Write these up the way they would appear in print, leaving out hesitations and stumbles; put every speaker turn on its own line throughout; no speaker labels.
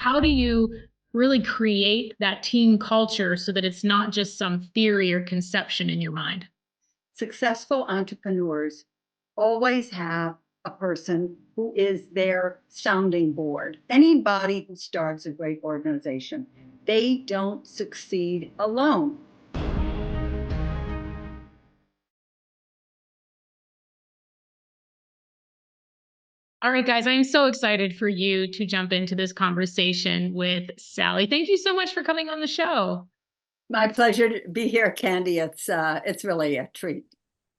how do you really create that team culture so that it's not just some theory or conception in your mind?
Successful entrepreneurs always have a person who is their sounding board. Anybody who starts a great organization, they don't succeed alone.
All right, guys, I'm so excited for you to jump into this conversation with Sally. Thank you so much for coming on the show.
My pleasure to be here, Candy. It's really a treat.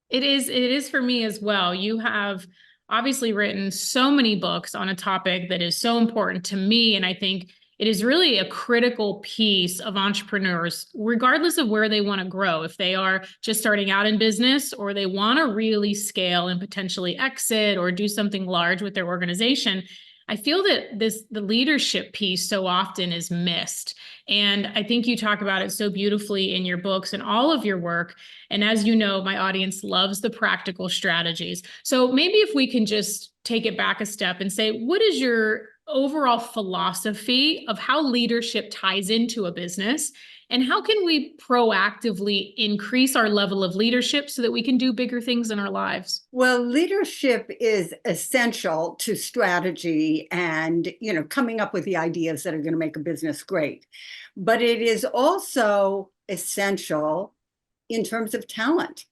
It is for me as well. You have obviously written so many books on a topic that is so important to me. And I think it is really a critical piece of entrepreneurs, regardless of where they want to grow. If they are just starting out in business or they want to really scale and potentially exit or do something large with their organization, I feel that the leadership piece so often is missed. And I think you talk about it so beautifully in your books and all of your work. And as you know, my audience loves the practical strategies. So maybe if we can just take it back a step and say, what is your overall philosophy of how leadership ties into a business? And how can we proactively increase our level of leadership so that we can do bigger things in our lives?
Well, leadership is essential to strategy and, coming up with the ideas that are going to make a business great. But it is also essential in terms of talent.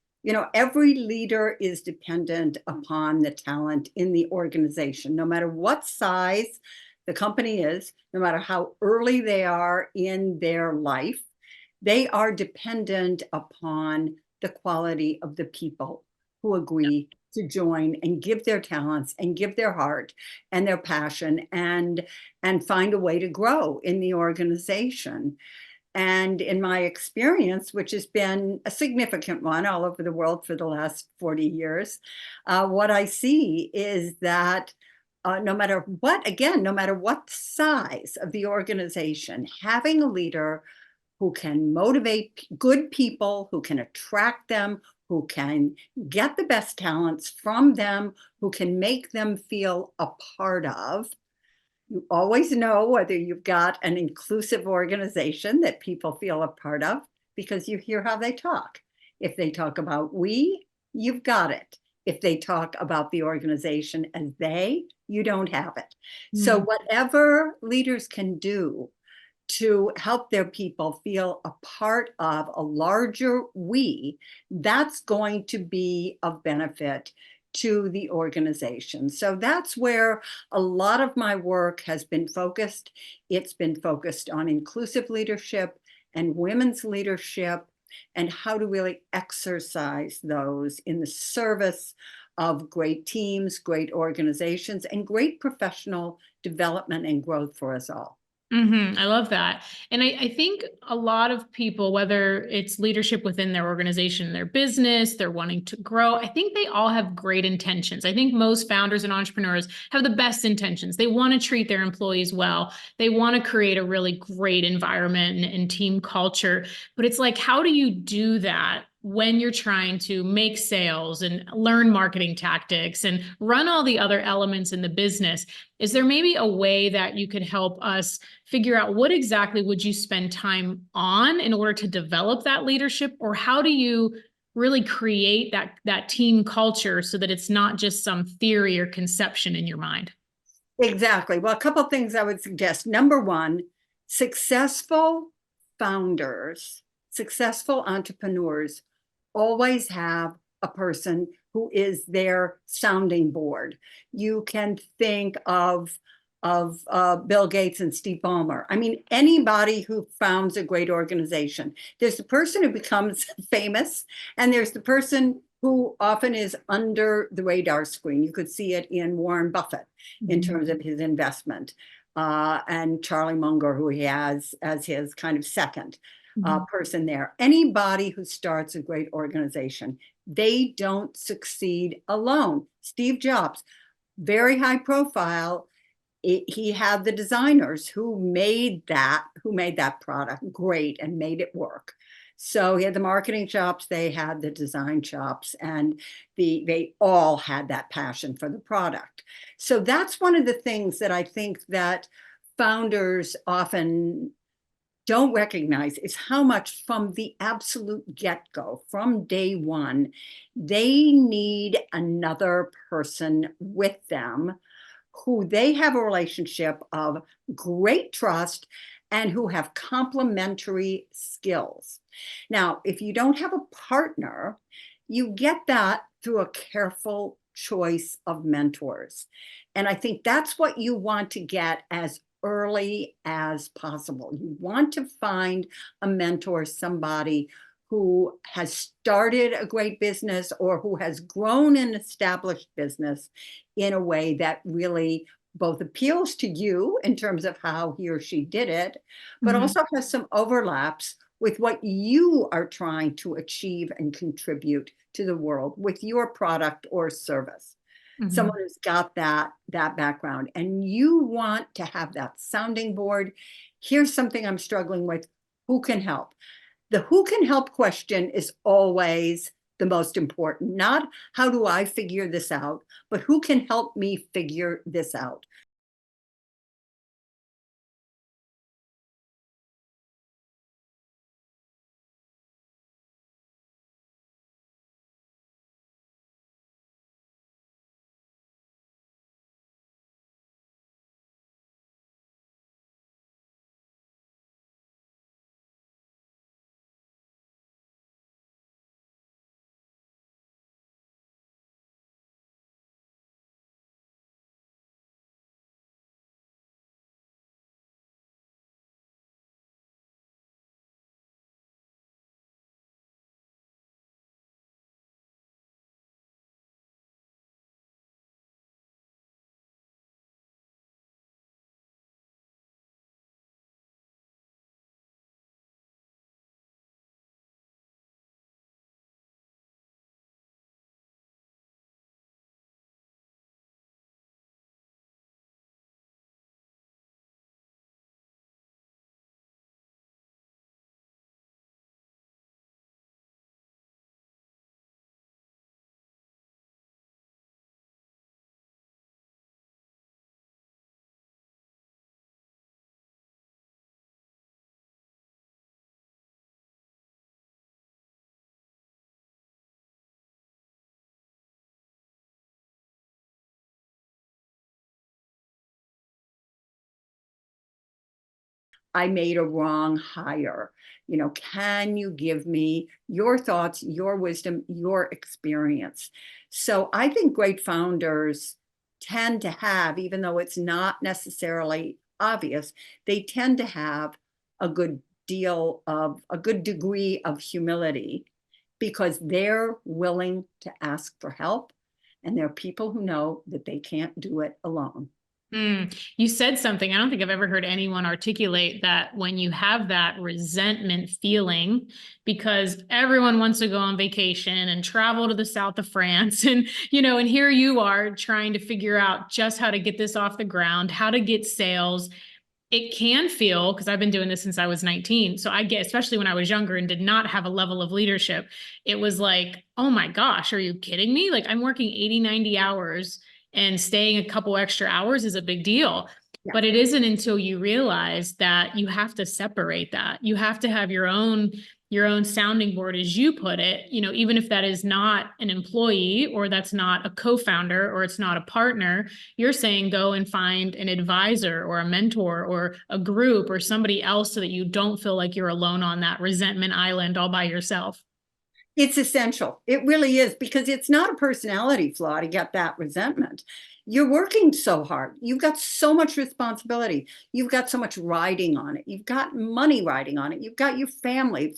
Every leader is dependent upon the talent in the organization, no matter what size the company is, no matter how early they are in their life, they are dependent upon the quality of the people who agree to join and give their talents and give their heart and their passion and find a way to grow in the organization. And in my experience, which has been a significant one all over the world for the last 40 years, what I see is that no matter what size of the organization, having a leader who can motivate good people, who can attract them, who can get the best talents from them, who can make them feel a part of. You always know whether you've got an inclusive organization that people feel a part of because you hear how they talk. If they talk about we, you've got it. If they talk about the organization as they, you don't have it. So whatever leaders can do to help their people feel a part of a larger we, that's going to be of benefit to the organization. So that's where a lot of my work has been focused. It's been focused on inclusive leadership and women's leadership and how to really exercise those in the service of great teams, great organizations, and great professional development and growth for us all.
I love that. And I think a lot of people, whether it's leadership within their organization, their business, they're wanting to grow, I think they all have great intentions. I think most founders and entrepreneurs have the best intentions. They want to treat their employees well. They want to create a really great environment and team culture. But it's like, how do you do that when you're trying to make sales and learn marketing tactics and run all the other elements in the business? Is there maybe a way that you could help us figure out what exactly would you spend time on in order to develop that leadership? Or how do you really create that team culture so that it's not just some theory or conception in your mind?
Exactly. Well, a couple of things I would suggest. Number one, successful founders, successful entrepreneurs always have a person who is their sounding board. You can think of Bill Gates and Steve Ballmer. I mean, anybody who founds a great organization, there's the person who becomes famous, and there's the person who often is under the radar screen. You could see it in Warren Buffett in terms of his investment, and Charlie Munger, who he has as his kind of second person there. Anybody who starts a great organization, they don't succeed alone. Steve Jobs, very high profile. He had the designers who made that product great and made it work. So he had the marketing chops, they had the design chops, and they all had that passion for the product. So that's one of the things that I think that founders often don't recognize is how much from the absolute get-go, from day one, they need another person with them who they have a relationship of great trust and who have complementary skills. Now, if you don't have a partner, you get that through a careful choice of mentors. And I think that's what you want to get as early as possible. You want to find a mentor, somebody who has started a great business or who has grown an established business in a way that really both appeals to you in terms of how he or she did it, but also has some overlaps with what you are trying to achieve and contribute to the world with your product or service. Someone who's got that background, and you want to have that sounding board. Here's something I'm struggling with. Who can help? The who can help question is always the most important. Not how do I figure this out, but who can help me figure this out? I made a wrong hire. Can you give me your thoughts, your wisdom, your experience? So I think great founders tend to have, even though it's not necessarily obvious, they tend to have a good a good degree of humility because they're willing to ask for help. And they're people who know that they can't do it alone.
You said something. I don't think I've ever heard anyone articulate that when you have that resentment feeling, because everyone wants to go on vacation and travel to the south of France. And here you are trying to figure out just how to get this off the ground, how to get sales. It can feel, because I've been doing this since I was 19. So I get, especially when I was younger and did not have a level of leadership, it was like, oh my gosh, are you kidding me? Like I'm working 80, 90 hours and staying a couple extra hours is a big deal.
Yeah.
But it isn't until you realize that you have to separate that. You have to have your own sounding board, as you put it, even if that is not an employee or that's not a co-founder or it's not a partner, you're saying go and find an advisor or a mentor or a group or somebody else so that you don't feel like you're alone on that resentment island all by yourself.
It's essential. It really is, because it's not a personality flaw to get that resentment. You're working so hard. You've got so much responsibility. You've got so much riding on it. You've got money riding on it. You've got your family.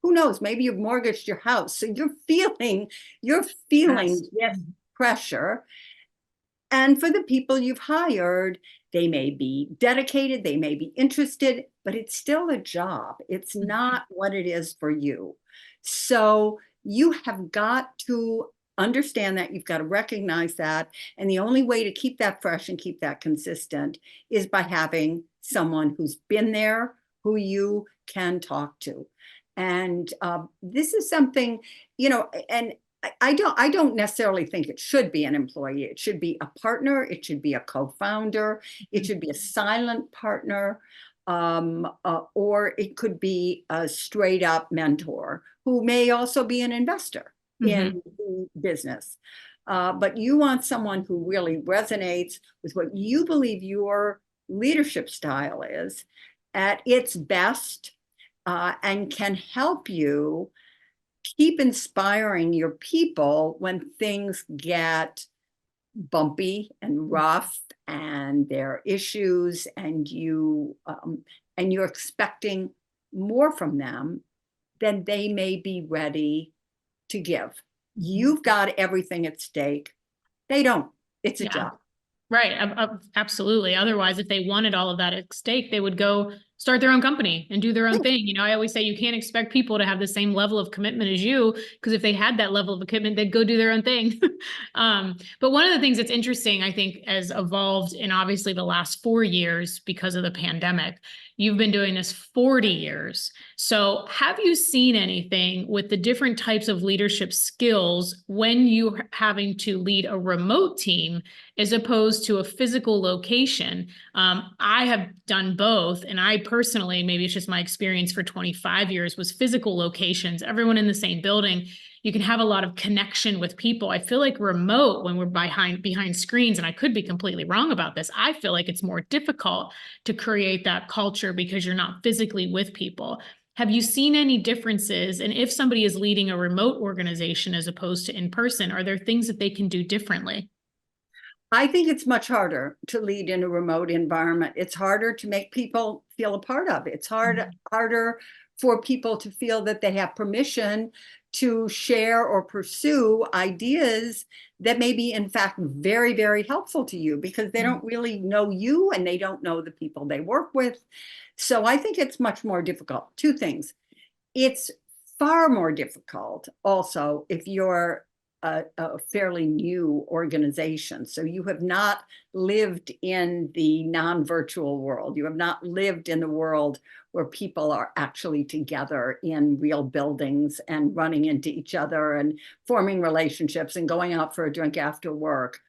Who knows? Maybe you've mortgaged your house. So you're feeling
Yes.
this pressure. And for the people you've hired, they may be dedicated, they may be interested, but it's still a job. It's not what it is for you. So you have got to understand that. You've got to recognize that. And the only way to keep that fresh and keep that consistent is by having someone who's been there, who you can talk to. And this is something, and I don't necessarily think it should be an employee. It should be a partner. It should be a co-founder. It should be a silent partner. Or it could be a straight up mentor who may also be an investor in the business. But you want someone who really resonates with what you believe your leadership style is at its best, and can help you keep inspiring your people when things get bumpy and rough and there are issues, and you're expecting more from them than they may be ready to give. You've got everything at stake. They don't. It's a
Yeah.
job.
Right. Absolutely. Otherwise, if they wanted all of that at stake, they would go start their own company and do their own thing. You know, I always say you can't expect people to have the same level of commitment as you, because if they had that level of commitment, they'd go do their own thing. But one of the things that's interesting, I think, has evolved in obviously the last 4 years because of the pandemic. You've been doing this 40 years. So have you seen anything with the different types of leadership skills when you're having to lead a remote team as opposed to a physical location? I have done both. And I personally, maybe it's just my experience for 25 years, was physical locations, everyone in the same building. You can have a lot of connection with people. I feel like remote, when we're behind screens, and I could be completely wrong about this, I feel like it's more difficult to create that culture because you're not physically with people. Have you seen any differences? And if somebody is leading a remote organization as opposed to in person, are there things that they can do differently?
I think it's much harder to lead in a remote environment. It's harder to make people feel a part of. It's harder for people to feel that they have permission to share or pursue ideas that may be, in fact, very, very helpful to you, because they don't really know you and they don't know the people they work with. So I think it's much more difficult. Two things. It's far more difficult also if you're a fairly new organization. So you have not lived in the non-virtual world. You have not lived in the world where people are actually together in real buildings and running into each other and forming relationships and going out for a drink after work.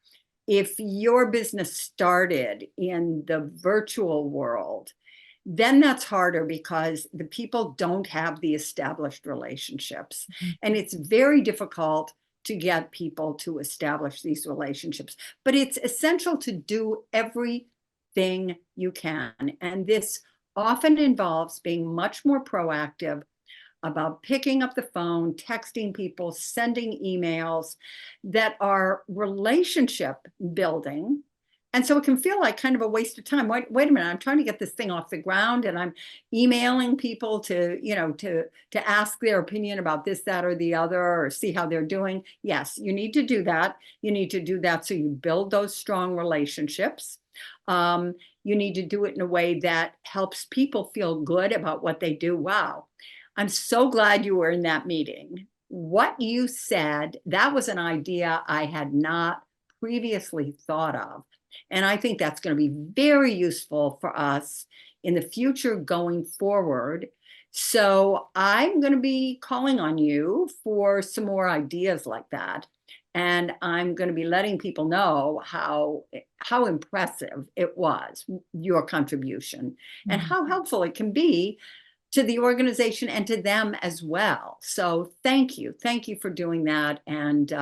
If your business started in the virtual world, then that's harder because the people don't have the established relationships. And it's very difficult to get people to establish these relationships. But it's essential to do everything you can. And this often involves being much more proactive about picking up the phone, texting people, sending emails that are relationship building. And so it can feel like kind of a waste of time. Wait a minute, I'm trying to get this thing off the ground and I'm emailing people to ask their opinion about this, that, or the other, or see how they're doing. Yes, you need to do that. You need to do that so you build those strong relationships. You need to do it in a way that helps people feel good about what they do. Wow, I'm so glad you were in that meeting. What you said, that was an idea I had not previously thought of. And I think that's going to be very useful for us in the future going forward. So I'm going to be calling on you for some more ideas like that. And I'm going to be letting people know how impressive it was, your contribution, and how helpful it can be to the organization and to them as well. So thank you. Thank you for doing that. And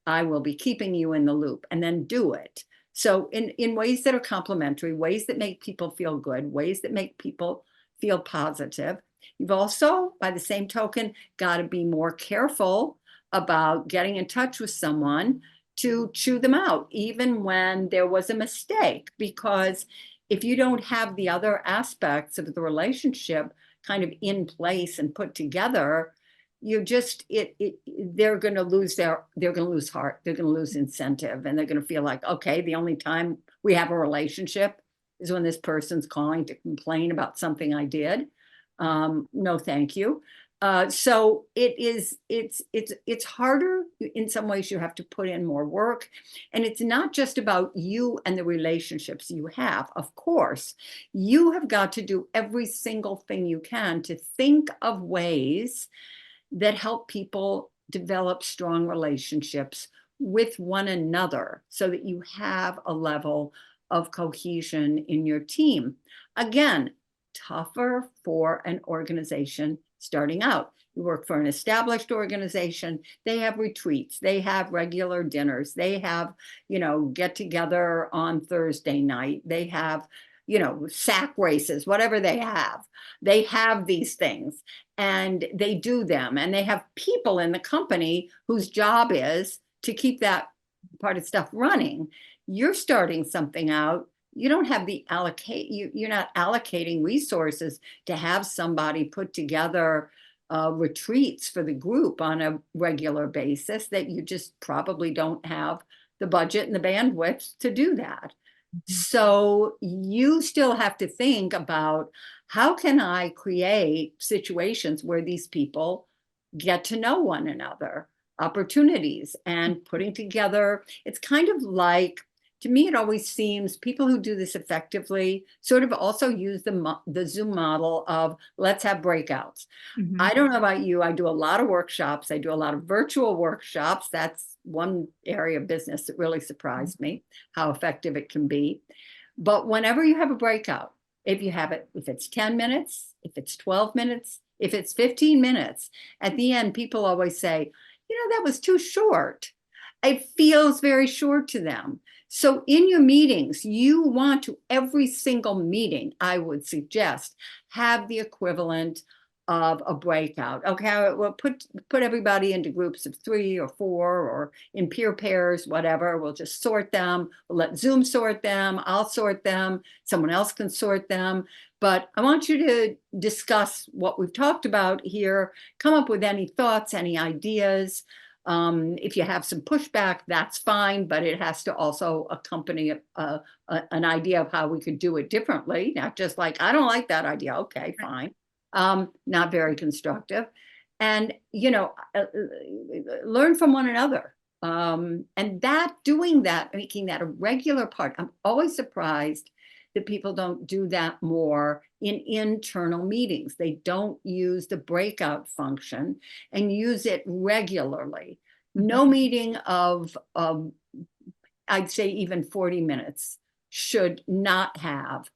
I will be keeping you in the loop. And then do it. So in ways that are complementary, ways that make people feel good, ways that make people feel positive. You've also, by the same token, got to be more careful about getting in touch with someone to chew them out, even when there was a mistake, because if you don't have the other aspects of the relationship kind of in place and put together, you just they're going to lose heart, they're going to lose incentive, and they're going to feel like, okay, the only time we have a relationship is when this person's calling to complain about something I did. No, thank you. So it's harder in some ways. You have to put in more work, and it's not just about you and the relationships you have. Of course, you have got to do every single thing you can to think of ways that help people develop strong relationships with one another so that you have a level of cohesion in your team. Again, tougher for an organization starting out. You work for an established organization, they have retreats, they have regular dinners, they have, get together on Thursday night, they have, sack races, whatever they have these things and they do them, and they have people in the company whose job is to keep that part of stuff running. You're starting something out, you don't have the you're not allocating resources to have somebody put together retreats for the group on a regular basis, that you just probably don't have the budget and the bandwidth to do that. So you still have to think about, how can I create situations where these people get to know one another, opportunities, and putting together. It's kind of like, to me, it always seems people who do this effectively sort of also use the Zoom model of, let's have breakouts.
Mhm.
I don't know about you, I do a lot of workshops. I do a lot of virtual workshops. That's one area of business that really surprised me, how effective it can be. But whenever you have a breakout, if it's 10 minutes, if it's 12 minutes, if it's 15 minutes, at the end, people always say, that was too short. It feels very short to them. So in your meetings, you want to, every single meeting, I would suggest, have the equivalent of a breakout. Okay, we'll put everybody into groups of 3 or 4 or in peer pairs, whatever. We'll just sort them. We'll let Zoom sort them. I'll sort them. Someone else can sort them. But I want you to discuss what we've talked about here, come up with any thoughts, any ideas. If you have some pushback, that's fine, but it has to also accompany an idea of how we could do it differently, not just like, I don't like that idea. Okay, fine. Not very constructive. And, learn from one another. And doing that, making that a regular part. I'm always surprised that people don't do that more in internal meetings. They don't use the breakout function and use it regularly. No meeting of I'd say even 40 minutes should not have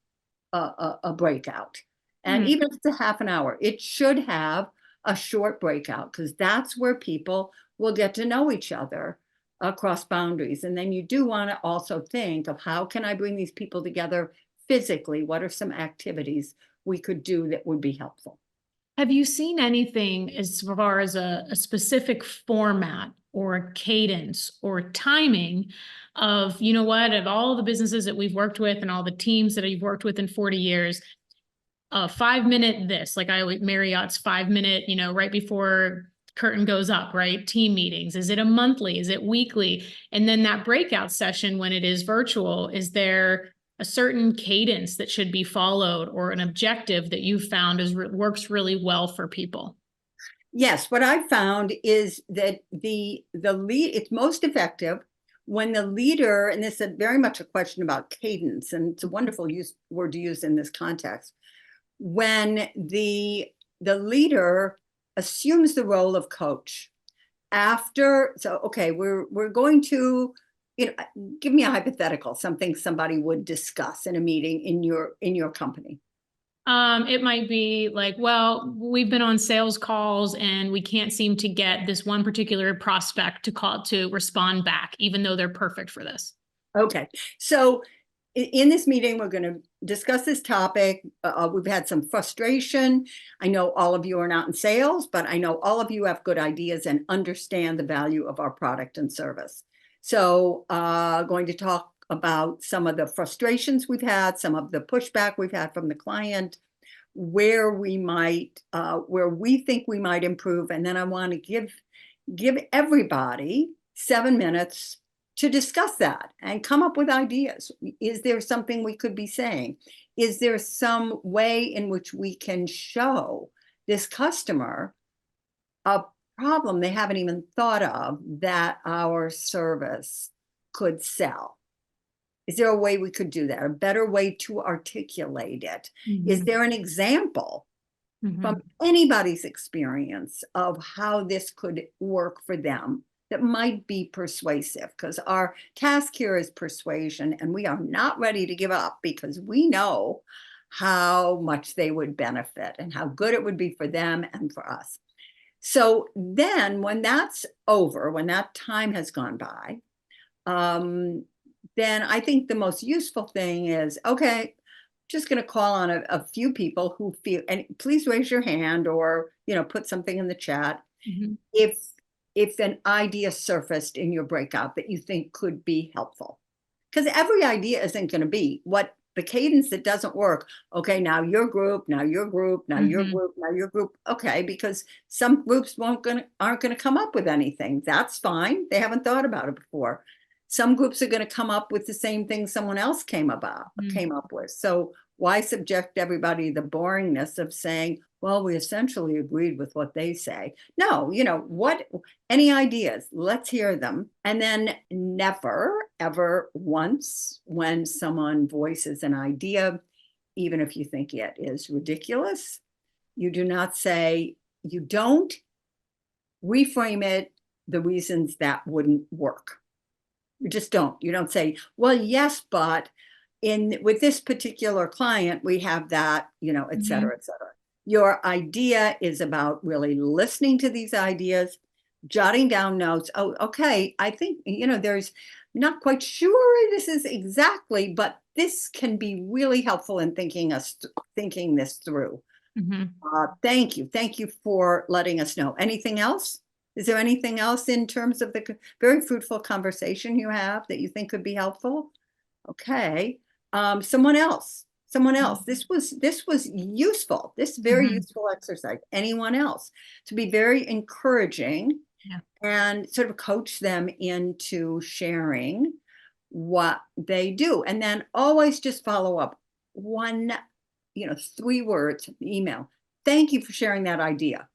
a breakout. And even if it's a half an hour, it should have a short breakout, because that's where people will get to know each other across boundaries. And then you do want to also think of, how can I bring these people together physically? What are some activities we could do that would be helpful?
Have you seen anything as far as a specific format or a cadence or timing of, of all the businesses that we've worked with and all the teams that I've worked with in 40 years, 5-minute this, like Marriott's 5-minute, right before curtain goes up, right? Team meetings. Is it a monthly? Is it weekly? And then that breakout session, when it is virtual, is there a certain cadence that should be followed, or an objective that you've found works really well for people?
Yes, what I've found is that the lead, it's most effective when the leader, and this is very much a question about cadence, and it's a wonderful word to use in this context, when the leader assumes the role of coach okay, we're going to, give me a hypothetical, something somebody would discuss in a meeting in your company.
It might be like, well, we've been on sales calls and we can't seem to get this one particular prospect to respond back, even though they're perfect for this.
Okay, so in this meeting, we're going to discuss this topic. We've had some frustration. I know all of you are not in sales, but I know all of you have good ideas and understand the value of our product and service. So going to talk about some of the frustrations we've had, some of the pushback we've had from the client, where we think we might improve. And then I want to give everybody 7 minutes to discuss that and come up with ideas. Is there something we could be saying? Is there some way in which we can show this customer a problem they haven't even thought of that our service could sell? Is there a way we could do that? A better way to articulate it? Is there an example from anybody's experience of how this could work for them that might be persuasive, because our task here is persuasion, and we are not ready to give up because we know how much they would benefit and how good it would be for them and for us. So then when that's over, when that time has gone by, then I think the most useful thing is, okay, just going to call on a few people who feel, and please raise your hand or, put something in the chat. If an idea surfaced in your breakout that you think could be helpful, because every idea isn't going to be what the cadence that doesn't work. Okay, now your group, now your group, now your group, now your group. Okay, because some groups aren't going to come up with anything. That's fine. They haven't thought about it before. Some groups are going to come up with the same thing someone else came up with. So why subject everybody to the boringness of saying, well, we essentially agreed with what they say? No, any ideas, let's hear them. And then never, ever once when someone voices an idea, even if you think it is ridiculous, you don't reframe it the reasons that wouldn't work. You just don't. You don't say, well, yes, but with this particular client, we have that, et cetera, et cetera. Your idea is about really listening to these ideas, jotting down notes. Oh, okay. I think, there's not quite sure this is exactly, but this can be really helpful in thinking this through. Thank you. Thank you for letting us know. Anything else? Is there anything else in terms of the very fruitful conversation you have that you think could be helpful? Okay. Someone else. This was useful. This very useful exercise. Anyone else? To be very encouraging and sort of coach them into sharing what they do. And then always just follow up 3 words, email. Thank you for sharing that idea.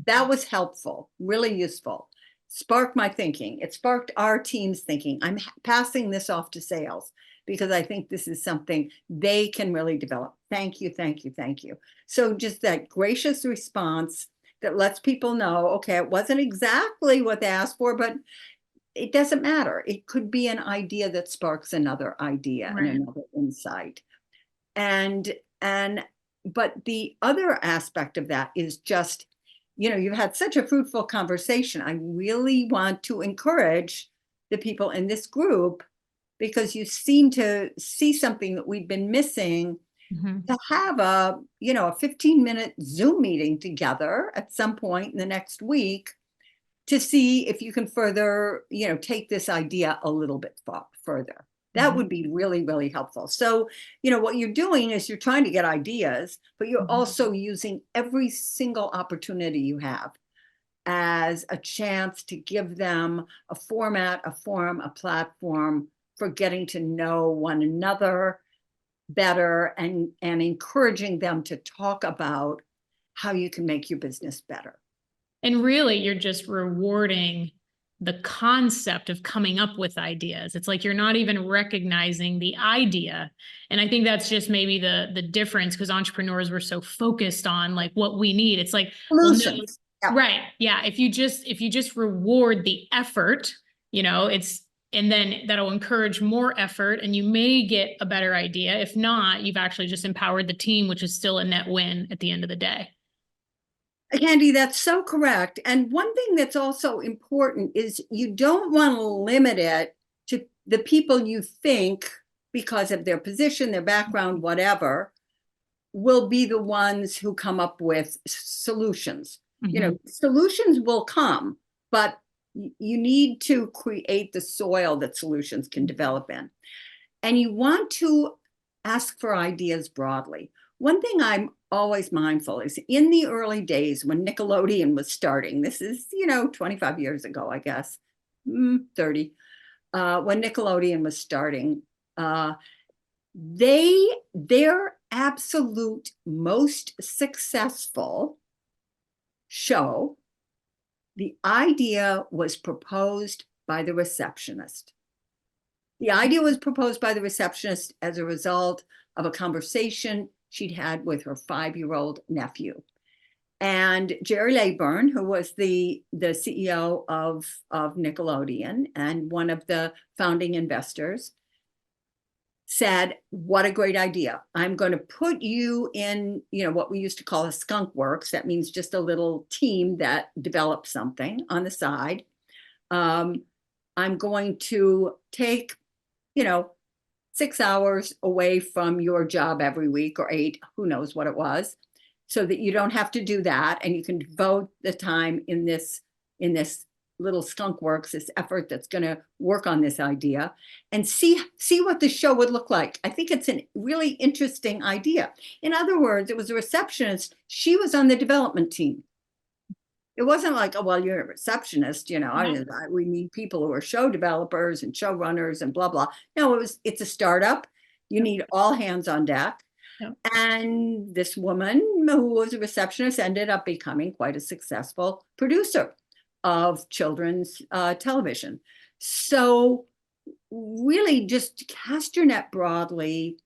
That was helpful, really useful. Sparked my thinking. It sparked our team's thinking. I'm passing this off to sales because I think this is something they can really develop. Thank you, thank you, thank you. So just that gracious response that lets people know, okay, it wasn't exactly what they asked for, but it doesn't matter. It could be an idea that sparks another idea and another insight. But the other aspect of that is just, you've had such a fruitful conversation. I really want to encourage the people in this group, because you seem to see something that we've been missing, to have a 15-minute Zoom meeting together at some point in the next week to see if you can further, take this idea a little bit further. That would be really, really helpful. So, what you're doing is you're trying to get ideas, but you're also using every single opportunity you have as a chance to give them a format, a forum, a platform for getting to know one another better and encouraging them to talk about how you can make your business better.
And really, you're just rewarding the concept of coming up with ideas. It's like you're not even recognizing the idea. And I think that's just maybe the difference, because entrepreneurs were so focused on like what we need. It's like,
solutions.
Right. Yeah. If you just reward the effort, and then that'll encourage more effort and you may get a better idea. If not, you've actually just empowered the team, which is still a net win at the end of the day.
Candy, that's so correct. And one thing that's also important is you don't want to limit it to the people you think, because of their position, their background, whatever, will be the ones who come up with solutions. Solutions will come, but you need to create the soil that solutions can develop in. And you want to ask for ideas broadly. One thing I'm always mindful is in the early days when Nickelodeon was starting, this is, 25 years ago, I guess, 30, when Nickelodeon was starting, their absolute most successful show, the idea was proposed by the receptionist. The idea was proposed by the receptionist as a result of a conversation she'd had with her 5-year-old nephew. And Jerry Leyburn, who was the CEO of Nickelodeon and one of the founding investors, said, what a great idea. I'm going to put you in, what we used to call a skunk works. That means just a little team that develops something on the side. I'm going to take, 6 hours away from your job every week, or 8, who knows what it was, so that you don't have to do that. And you can devote the time in this little skunk works, this effort that's going to work on this idea, and see what the show would look like. I think it's a really interesting idea. In other words, it was a receptionist. She was on the development team. It wasn't like, oh, well, you're a receptionist, we need people who are show developers and showrunners and blah, blah. No, it's a startup. You need all hands on deck.
Yeah.
And this woman who was a receptionist ended up becoming quite a successful producer of children's television. So really just cast your net broadly.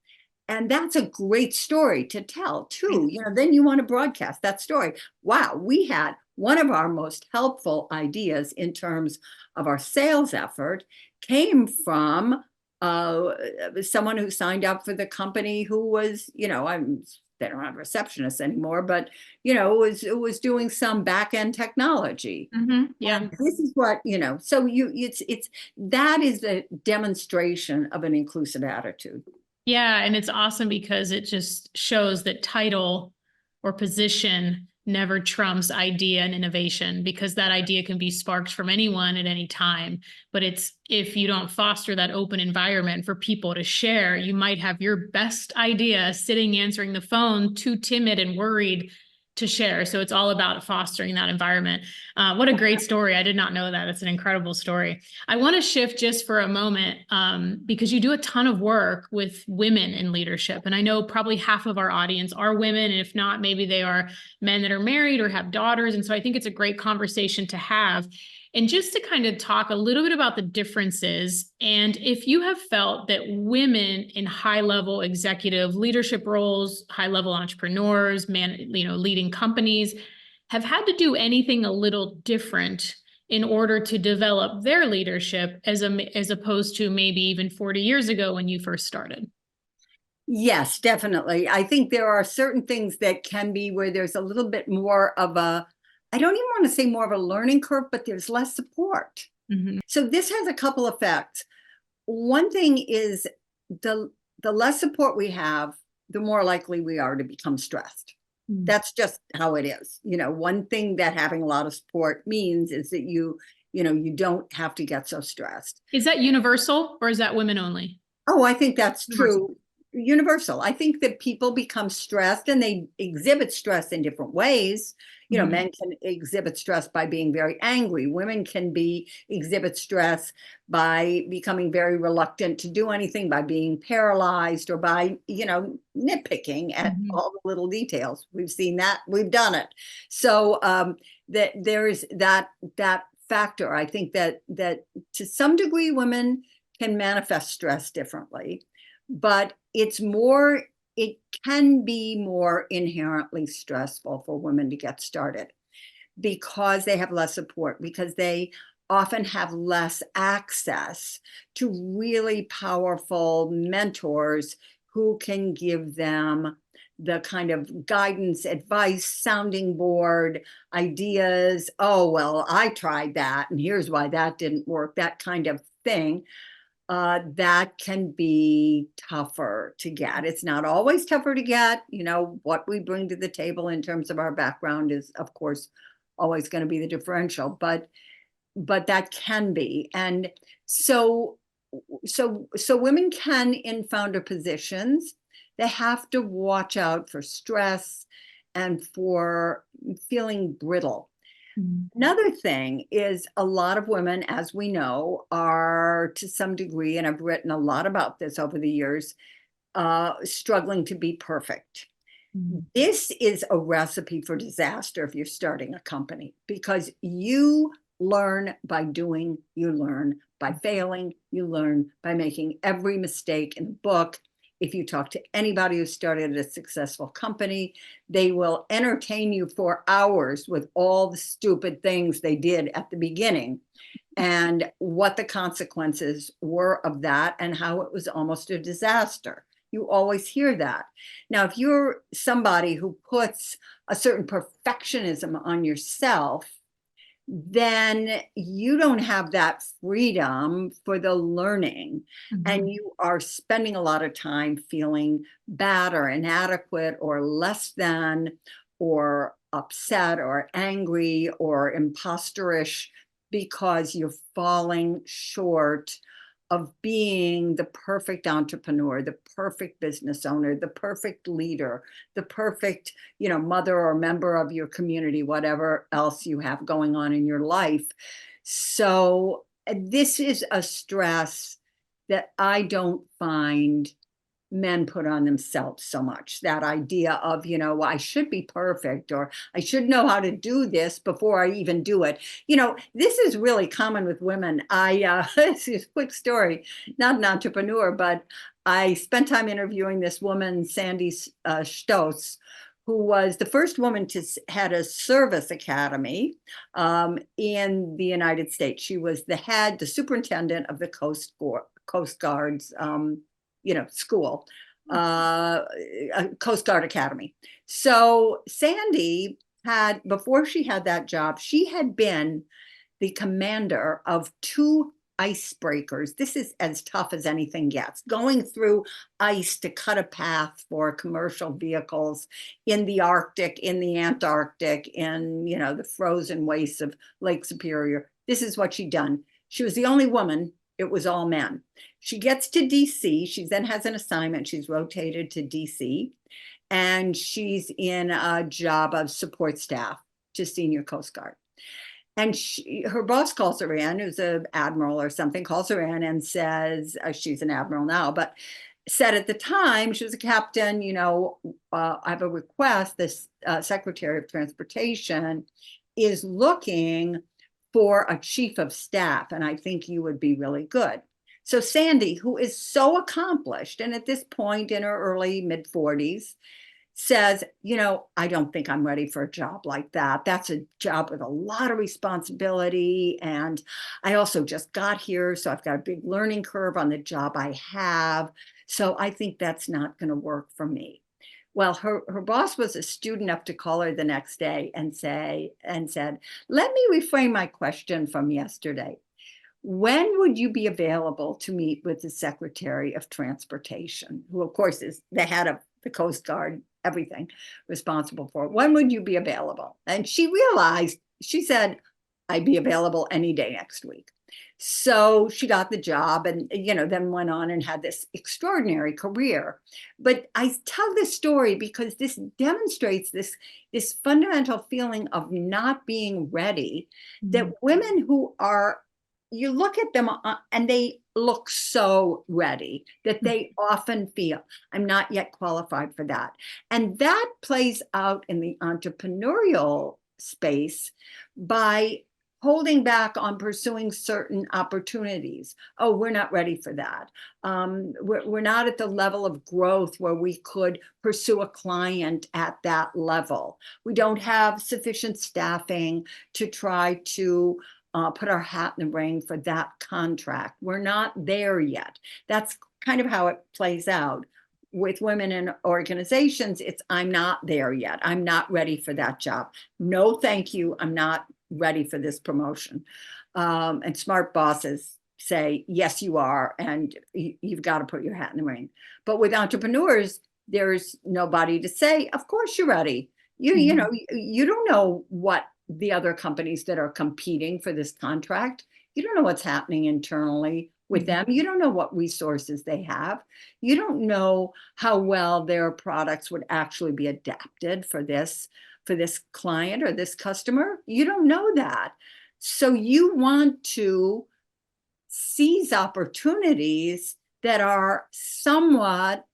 And that's a great story to tell too. Then you want to broadcast that story. Wow, we had one of our most helpful ideas in terms of our sales effort came from someone who signed up for the company who was, they don't have receptionists anymore, but was doing some back end technology.
Mm-hmm. Yeah.
And this is what, so it's that is a demonstration of an inclusive attitude.
Yeah. And it's awesome because it just shows that title or position never trumps idea and innovation, because that idea can be sparked from anyone at any time. But if you don't foster that open environment for people to share, you might have your best idea sitting answering the phone, too timid and worried to share. So it's all about fostering that environment. What a great story. I did not know that. It's an incredible story. I want to shift just for a moment because you do a ton of work with women in leadership. And I know probably half of our audience are women. And if not, maybe they are men that are married or have daughters. And so I think it's a great conversation to have. And just to kind of talk a little bit about the differences, and if you have felt that women in high-level executive leadership roles, high-level entrepreneurs, leading companies, have had to do anything a little different in order to develop their leadership as opposed to maybe even 40 years ago when you first started.
Yes, definitely. I think there are certain things that can be where there's a little bit more of I don't even want to say more of a learning curve, but there's less support. Mm-hmm. So this has a couple effects. One thing is the less support we have, the more likely we are to become stressed. Mm-hmm. That's just how it is. One thing that having a lot of support means is that you don't have to get so stressed.
Is that universal or is that women only?
Oh, I think that's true. Universal. I think that people become stressed and they exhibit stress in different ways. Mm-hmm. Men can exhibit stress by being very angry. Women can exhibit stress by becoming very reluctant to do anything, by being paralyzed, or by, nitpicking at mm-hmm. all the little details. We've seen that. We've done it. So that there is that factor. I think that to some degree, women can manifest stress differently, but it can be more inherently stressful for women to get started because they have less support, because they often have less access to really powerful mentors who can give them the kind of guidance, advice, sounding board, ideas. Oh, well, I tried that, and here's why that didn't work, that kind of thing. That can be tougher to get. It's not always tougher to get. What we bring to the table in terms of our background is, of course, always going to be the differential, but that can be. And so women can, in founder positions, they have to watch out for stress and for feeling brittle. Another thing is a lot of women, as we know, are to some degree, and I've written a lot about this over the years, struggling to be perfect. Mm-hmm. This is a recipe for disaster if you're starting a company, because you learn by doing, you learn by failing, you learn by making every mistake in the book. If you talk to anybody who started a successful company, they will entertain you for hours with all the stupid things they did at the beginning and what the consequences were of that and how it was almost a disaster. You always hear that. Now, if you're somebody who puts a certain perfectionism on yourself, then you don't have that freedom for the learning. And you are spending a lot of time feeling bad or inadequate or less than or upset or angry or imposterish because you're falling short of being the perfect entrepreneur, the perfect business owner, the perfect leader, the perfect, mother or member of your community, whatever else you have going on in your life. So this is a stress that I don't find men put on themselves so much. That idea of, well, I should be perfect, or I should know how to do this before I even do it. This is really common with women. This is a quick story, not an entrepreneur, but I spent time interviewing this woman, Sandy Stoats, who was the first woman to had a service academy in the United States. She was the superintendent of the Coast Guard's school, Coast Guard Academy. So Sandy before she had that job, she had been the commander of 2 icebreakers. This is as tough as anything gets, going through ice to cut a path for commercial vehicles in the Arctic, in the Antarctic, in, the frozen wastes of Lake Superior. This is what she'd done. She was the only woman. It was all men. She gets to DC. She then has an assignment. She's rotated to DC, and she's in a job of support staff to senior Coast Guard. And her boss calls her in, who's an admiral or something, calls her in and says, she's an admiral now, but said at the time, she was a captain, I have a request. This Secretary of Transportation is looking for a chief of staff, and I think you would be really good. So Sandy, who is so accomplished, and at this point in her early mid-40s, says, I don't think I'm ready for a job like that. That's a job with a lot of responsibility. And I also just got here, so I've got a big learning curve on the job I have. So I think that's not going to work for me. Well, her boss was astute enough to call her the next day and said, let me reframe my question from yesterday. When would you be available to meet with the Secretary of Transportation, who of course is the head of the Coast Guard, everything responsible for it? When would you be available? And she said, I'd be available any day next week. So she got the job and, then went on and had this extraordinary career. But I tell this story because this demonstrates this fundamental feeling of not being ready, that women who are, you look at them and they look so ready that they often feel, I'm not yet qualified for that. And that plays out in the entrepreneurial space by holding back on pursuing certain opportunities. Oh, we're not ready for that. We're not at the level of growth where we could pursue a client at that level. We don't have sufficient staffing to try to put our hat in the ring for that contract. We're not there yet. That's kind of how it plays out. With women in organizations, it's, I'm not there yet. I'm not ready for that job. No, thank you. I'm not ready for this promotion. And smart bosses say, yes, you are. And you've got to put your hat in the ring. But with entrepreneurs, there's nobody to say, of course you're ready. You don't know what the other companies that are competing for this contract. You don't know what's happening internally with them. You don't know what resources they have. You don't know how well their products would actually be adapted for this client or this customer. You don't know that. So you want to seize opportunities that are somewhat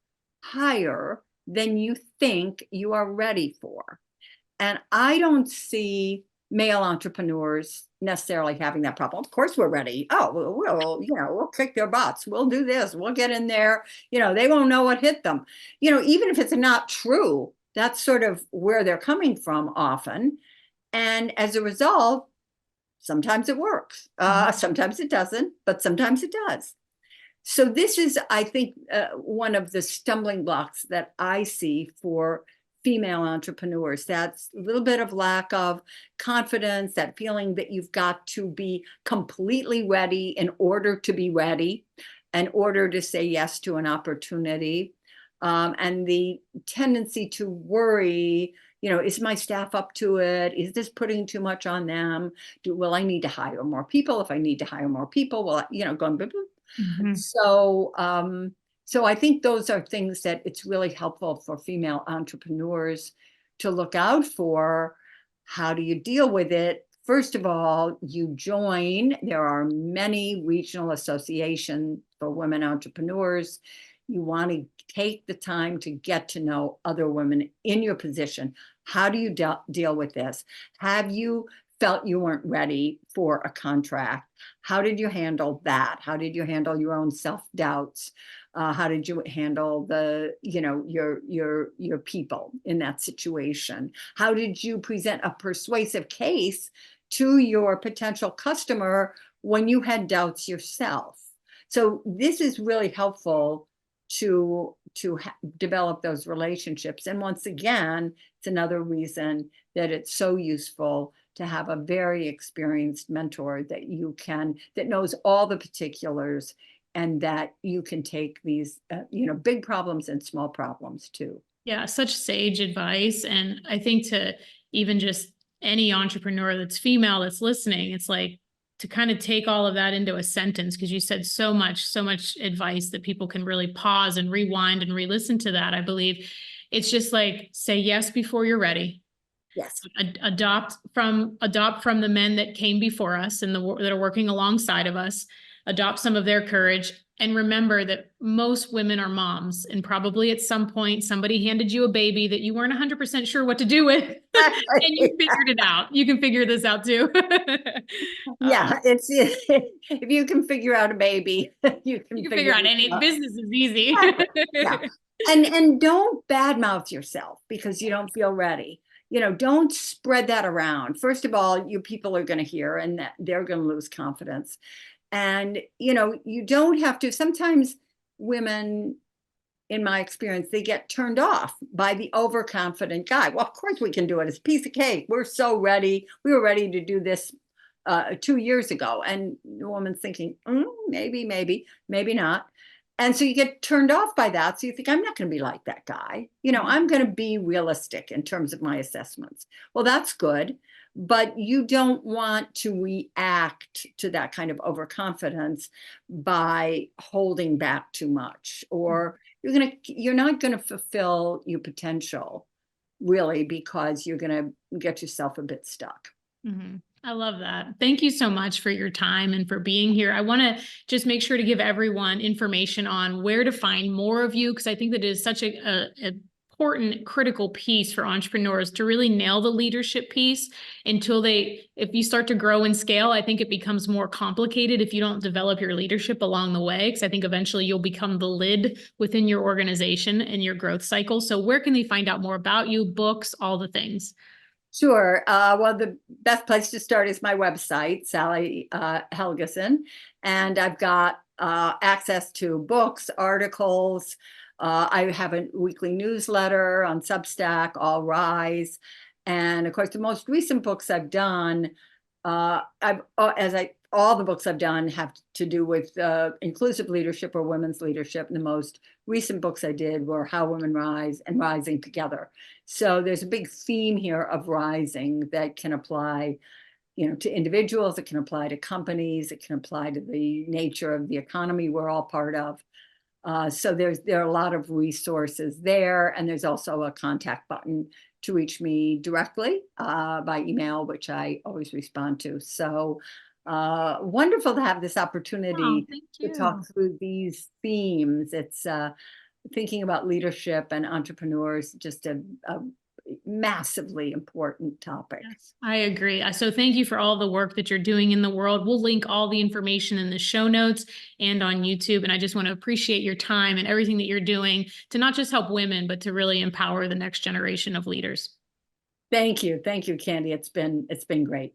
higher than you think you are ready for. And I don't see male entrepreneurs necessarily having that problem. Of course, we're ready. Oh, we'll kick their butts. We'll do this. We'll get in there. They won't know what hit them. Even if it's not true, that's sort of where they're coming from often. And as a result, sometimes it works. Sometimes it doesn't, but sometimes it does. So this is, I think, one of the stumbling blocks that I see for female entrepreneurs. That's a little bit of lack of confidence, that feeling that you've got to be completely ready in order to be ready, in order to say yes to an opportunity, and the tendency to worry, is my staff up to it? Is this putting too much on them? Will I need to hire more people? If I need to hire more people, will I, going, so, so I think those are things that it's really helpful for female entrepreneurs to look out for. How do you deal with it? First of all, you join. There are many regional associations for women entrepreneurs. You want to take the time to get to know other women in your position. How do you deal with this? Have you felt you weren't ready for a contract? How did you handle that? How did you handle your own self-doubts? How did you handle your people in that situation? How did you present a persuasive case to your potential customer when you had doubts yourself? So this is really helpful to develop those relationships. And once again, it's another reason that it's so useful to have a very experienced mentor that knows all the particulars, and that you can take these, big problems and small problems too.
Yeah, such sage advice. And I think to even just any entrepreneur that's female that's listening, it's like to kind of take all of that into a sentence, because you said so much advice that people can really pause and rewind and re-listen to that. I believe it's just like, say yes before you're ready.
Yes.
Adopt from the men that came before us and that are working alongside of us. Adopt some of their courage, and remember that most women are moms, and probably at some point somebody handed you a baby that you weren't 100% sure what to do with, and you figured it out. You can figure this out too.
Yeah, it's if you can figure out a baby, you can
figure out any business is easy.
Yeah. And don't badmouth yourself because you don't feel ready. Don't spread that around. First of all, you people are going to hear, and they're going to lose confidence. And, you don't have to. Sometimes women, in my experience, they get turned off by the overconfident guy. Well, of course we can do it. It's a piece of cake. We're so ready. We were ready to do this 2 years ago. And the woman's thinking, maybe not. And so you get turned off by that. So you think, I'm not going to be like that guy. I'm going to be realistic in terms of my assessments. Well, that's good. But you don't want to react to that kind of overconfidence by holding back too much, or you're not going to fulfill your potential really, because you're going to get yourself a bit stuck.
Mm-hmm. I love that. Thank you so much for your time and for being here. I want to just make sure to give everyone information on where to find more of you, because I think that it is such a important, critical piece for entrepreneurs to really nail the leadership piece if you start to grow and scale, I think it becomes more complicated if you don't develop your leadership along the way, because I think eventually you'll become the lid within your organization and your growth cycle. So where can they find out more about you, books, all the things?
Sure. Well, the best place to start is my website, Sally Helgesen, and I've got access to books, articles. I have a weekly newsletter on Substack, All Rise, and of course, the most recent books I've done, all the books I've done have to do with inclusive leadership or women's leadership. And the most recent books I did were How Women Rise and Rising Together. So there's a big theme here of rising that can apply, to individuals. It can apply to companies. It can apply to the nature of the economy we're all part of. So there are a lot of resources there, and there's also a contact button to reach me directly by email, which I always respond to. So wonderful to have this opportunity to talk through these themes. It's thinking about leadership and entrepreneurs, just massively important topic.
Yes, I agree. So thank you for all the work that you're doing in the world. We'll link all the information in the show notes and on YouTube. And I just want to appreciate your time and everything that you're doing to not just help women, but to really empower the next generation of leaders.
Thank you, Candy. It's been great.